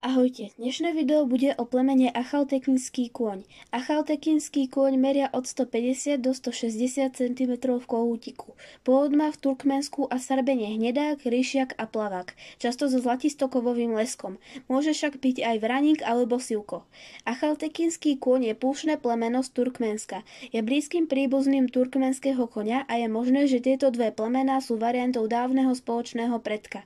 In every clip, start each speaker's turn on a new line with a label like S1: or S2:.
S1: Ahojte, dnešné video bude o plemene Achaltekinský kôň. Achaltekinský kôň meria od 150 do 160 cm v kohútiku. Pôvod má v Turkmensku a Sarbene hnedák, ryšiak a plavák, často so zlatistokovovým leskom. Môže však byť aj vraník alebo sivko. Achaltekinský kôň je púšne plemeno z Turkmenska. Je blízkym príbuzným turkmenského koňa a je možné, že tieto dve plemená sú variantou dávneho spoločného predka.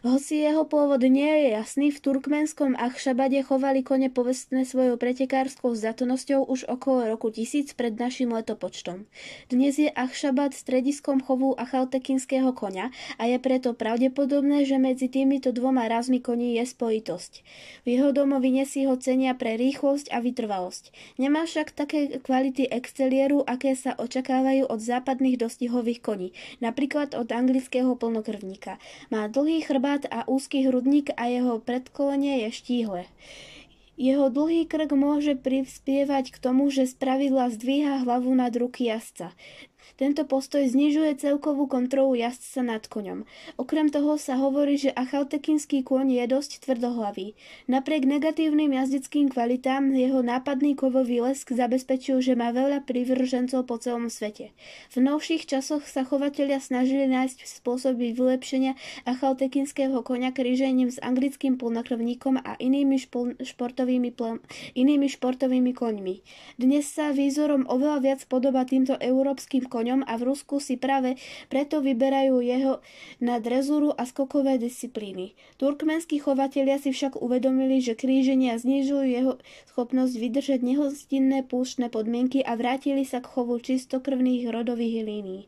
S1: Hoci jeho pôvod nie je jasný, v turkmenskom Achšabade chovali kone povestné svojou pretekárskou zdatnosťou už okolo roku 1000 pred našim letopočtom. Dnes je Achšabad strediskom chovu achaltekinského koňa a je preto pravdepodobné, že medzi týmito dvoma razmi koní je spojitosť. V jeho domovine si ho cenia pre rýchlosť a vytrvalosť. Nemá však také kvality exteriéru, aké sa očakávajú od západných dostihových koní, napríklad od anglického plnokrvníka. Má dlhý chrbát a úzky hrudník a jeho predkolenie je štíhle. Jeho dlhý krk môže prispievať k tomu, že spravidla zdvíha hlavu nad ruky jazdca. Tento postoj znižuje celkovú kontrolu jazdca nad koňom. Okrem toho sa hovorí, že achaltekinský kôň je dosť tvrdohlavý. Napriek negatívnym jazdeckým kvalitám jeho nápadný kovový lesk zabezpečil, že má veľa prívržencov po celom svete. V novších časoch sa chovatelia snažili nájsť spôsoby vylepšenia achaltekinského koňa krížením s anglickým plnokrvníkom a inými športovými koňmi. Dnes sa výzorom oveľa viac podobá týmto európskym koňom a v Rusku si práve preto vyberajú jeho na drezúru a skokové disciplíny. Turkmenskí chovatelia si však uvedomili, že kríženia znižujú jeho schopnosť vydržať nehostinné púštne podmienky a vrátili sa k chovu čistokrvných rodových línií.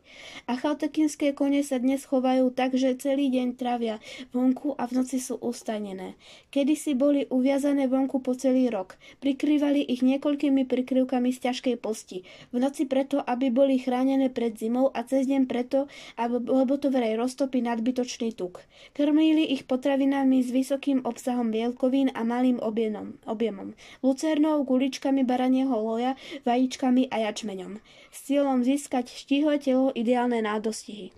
S1: Achaltekinské kone sa dnes chovajú tak, že celý deň trávia vonku a v noci sú ustanené. Kedysi boli uviazané vonku po celý rok. Prikrývali ich niekoľkými prikryvkami z ťažkej polsti. V noci preto, aby boli chránené pred zimou a cez deň preto, lebo to vraj roztopí nadbytočný tuk. Krmili ich potravinami s vysokým obsahom bielkovín a malým objemom. Lucernou, guličkami baranieho loja, vajíčkami a jačmeňom. S cieľom získať štíhle telo ideálne na dostihy.